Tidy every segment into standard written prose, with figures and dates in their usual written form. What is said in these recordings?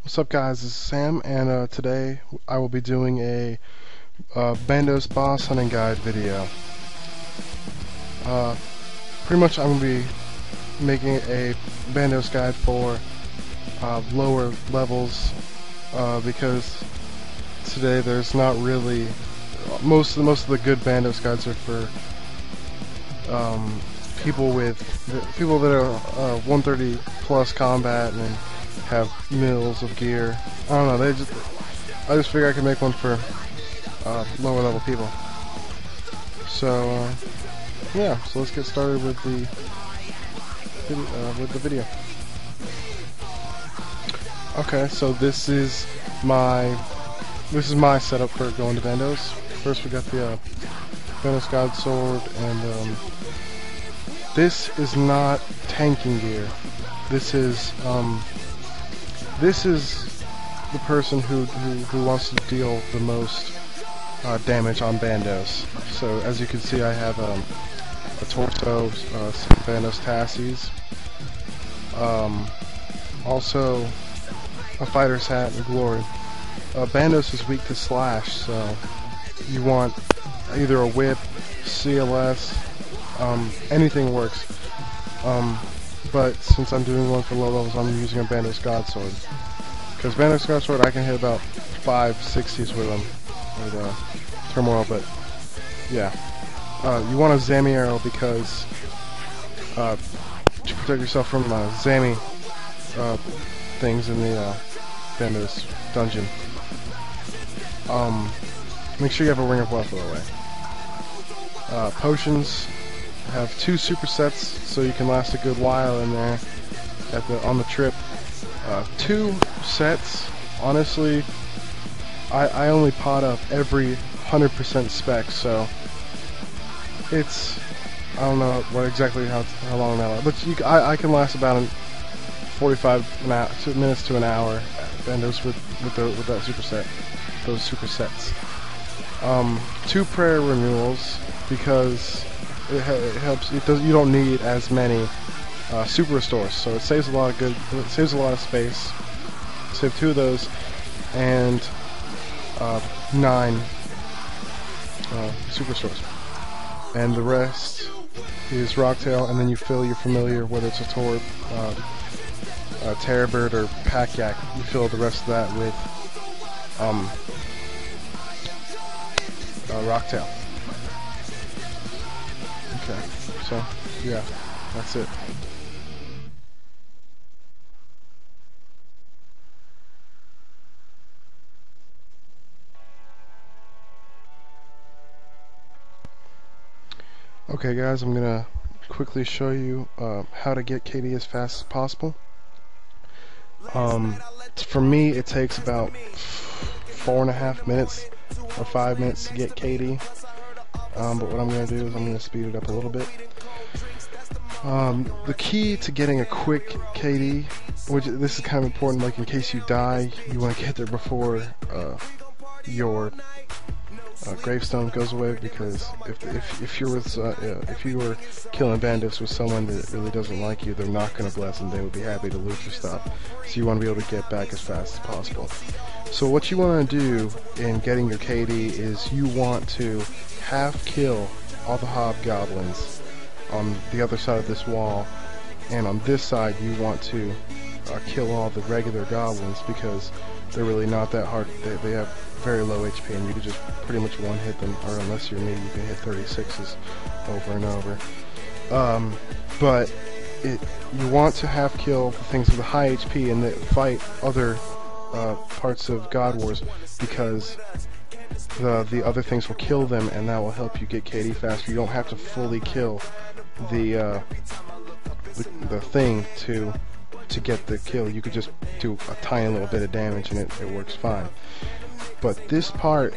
What's up guys, this is Sam, and today I will be doing a Bandos boss hunting guide video. Pretty much I'm going to be making a Bandos guide for lower levels because today there's not really most of the good Bandos guides are for people that are 130 plus combat and have mills of gear. I don't know. I just figured I could make one for lower level people. So yeah. So let's get started with the video. Okay. So this is my setup for going to Bandos. First we got the Bandos God Sword, and this is not tanking gear. This is the person who wants to deal the most damage on Bandos. So as you can see, I have a torso, some Bandos Tassies, also a fighter's hat and glory. Bandos is weak to slash, so you want either a whip, CLS, anything works. But since I'm doing one for low levels, I'm using a Bandos God Sword. Because Bandos God Sword, I can hit about 560s with them, with Turmoil, but yeah. You want a Zammy arrow because to protect yourself from Zammy things in the Bandos dungeon. Make sure you have a Ring of Wealth, by the way. Potions have 2 supersets, so you can last a good while in there on the trip. 2 sets, honestly, I only pot up every 100% spec, so it's, I don't know exactly how long that lasts, but I can last about 45 minutes to an hour at Bandos with that superset, those supersets. 2 prayer renewals, because it helps. You don't need as many super restores, so it saves a lot of it saves a lot of space. Save 2 of those, and 9 super restores, and the rest is Rocktail, and then you fill your familiar, whether it's a Torb, Terrorbird, or Pack Yak. You fill the rest of that with Rocktail. Okay, so yeah, that's it. Okay guys, I'm gonna quickly show you how to get KD as fast as possible. For me, it takes about 4.5 minutes or 5 minutes to get KD. But what I'm going to do is I'm going to speed it up a little bit. The key to getting a quick KD, which this is kind of important, like in case you die, you want to get there before your gravestone goes away, because if you were killing Bandos with someone that really doesn't like you, they're not going to bless, and they would be happy to loot your stuff. So you want to be able to get back as fast as possible. So what you want to do in getting your KD is you want to half kill all the hobgoblins on the other side of this wall, and on this side you want to kill all the regular goblins, because they're really not that hard. They have very low HP, and you can just pretty much one-hit them, or unless you're me, you can hit 36s over and over. But you want to half kill the things with the high HP and that fight other parts of God Wars, because the other things will kill them, and that will help you get KD faster. You don't have to fully kill the thing to get the kill. You could just do a tiny little bit of damage, and it works fine. But this part,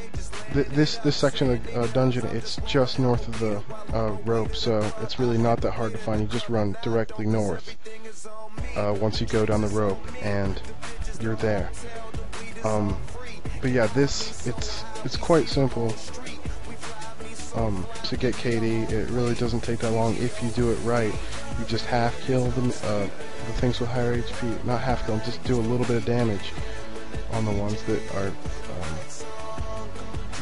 this section of the dungeon, it's just north of the rope, so it's really not that hard to find. You just run directly north once you go down the rope, and you're there. But yeah, it's quite simple. to get KD. It really doesn't take that long if you do it right. You just half kill the things with higher HP. Not half kill them, just do a little bit of damage on the ones that are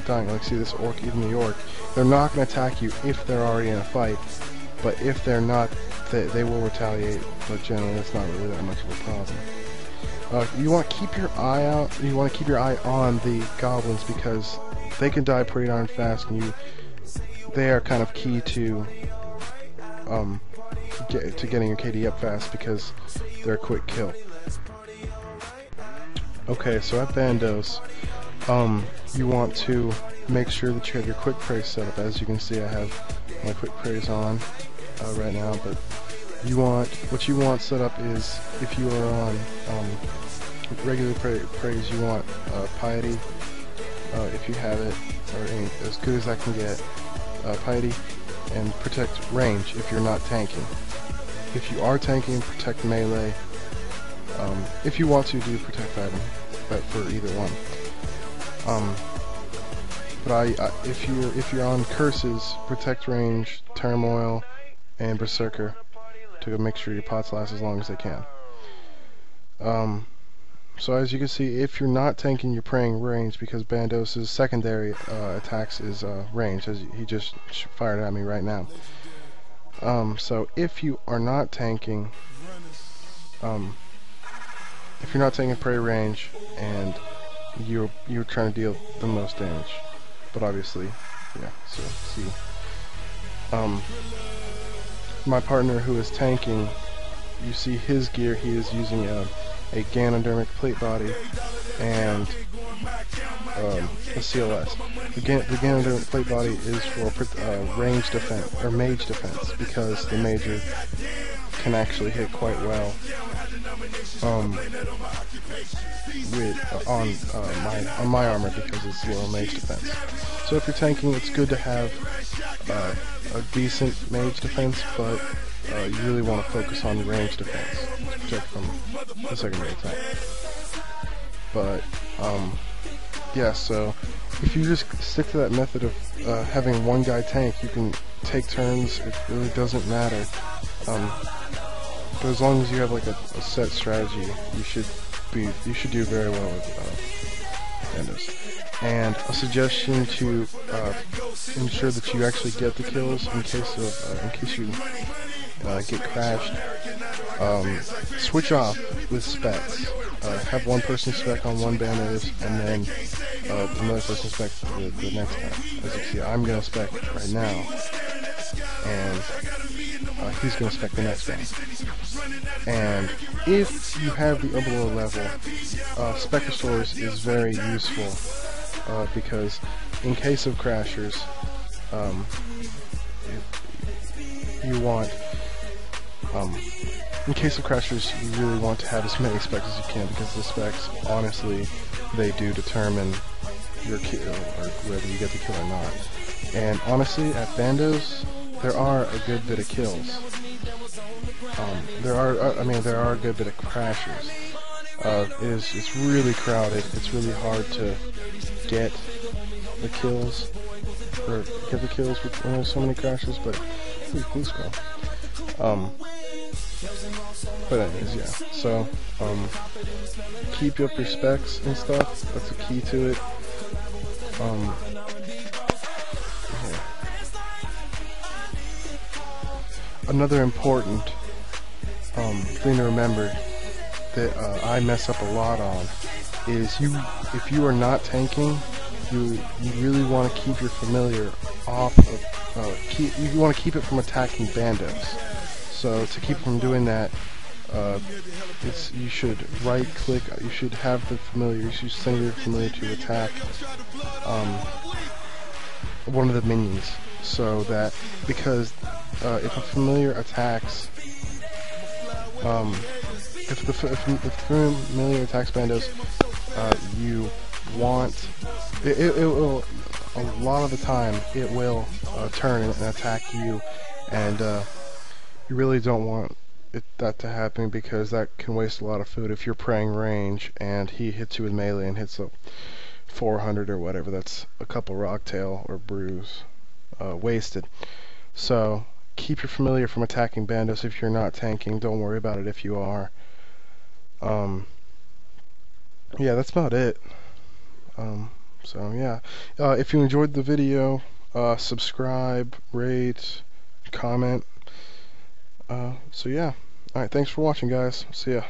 dying. Like, see this orc, even the orc. They're not going to attack you if they're already in a fight, but if they're not, they will retaliate. But generally, it's not really that much of a problem. You want to keep your eye out. You want to keep your eye on the goblins because they can die pretty darn fast, and they are kind of key to getting your KD up fast because they're a quick kill. Okay, so at Bandos, you want to make sure that you have your quick praise set up. As you can see, I have my quick praise on right now, but what you want set up is, if you are on regular praise, you want piety, if you have it, or as good as I can get, piety, and protect range if you're not tanking. If you are tanking, protect melee. If you want to, do protect item, but for either one. But if you're on curses, protect range, turmoil, and berserker to make sure your pots last as long as they can. So as you can see, if you're not tanking, you're praying range, because Bandos' secondary attacks is range, as he just fired at me right now. So if you are not tanking, pray range, and you're trying to deal the most damage. But obviously, yeah. So see, my partner who is tanking, you see his gear. He is using a Ganodermic plate body and a CLS. The Ganodermic plate body is for range defense, or mage defense, because the major can actually hit quite well on my armor, because it's low mage defense. So if you're tanking, it's good to have a decent mage defense, but you really want to focus on range defense to protect from the secondary attack. But yeah, so if you just stick to that method of having one guy tank, you can take turns. It really doesn't matter. But as long as you have like a set strategy, you should do very well with Bandos. And a suggestion to ensure that you actually get the kills in case you get crashed. Switch off with specs. Have one person spec on one Bandos, and then another person spec the next time. As you can see, I'm gonna spec right now, and he's gonna spec the next one. And if you have the Obolo level, Spectrosaurus is very useful, because in case of crashers, you really want to have as many specs as you can, because the specs, honestly, they do determine your kill, or whether you get the kill or not. And honestly, at Bandos, there are a good bit of kills. There are a good bit of crashers. It's really crowded. It's really hard to get the kills, when there's so many crashers. But blue scroll. But anyways, yeah. So keep up your specs and stuff. That's the key to it. Yeah. Another important thing to remember that I mess up a lot on is if you are not tanking, you really want to keep your familiar off of you want to keep it from attacking Bandos. So to keep from doing that, you should right click. You should have the familiar. You should send your familiar to attack one of the minions. So that, because if a familiar attacks, if the familiar attacks Bandos, you want it will, a lot of the time it will turn and attack you, and you really don't want that to happen, because that can waste a lot of food. If you're praying range and he hits you with melee and hits a 400 or whatever, that's a couple rocktail or brews. wasted. So keep your familiar from attacking Bandos if you're not tanking. Don't worry about it if you are. Yeah, that's about it. So yeah, if you enjoyed the video, subscribe, rate, comment. So yeah, alright, thanks for watching, guys. See ya.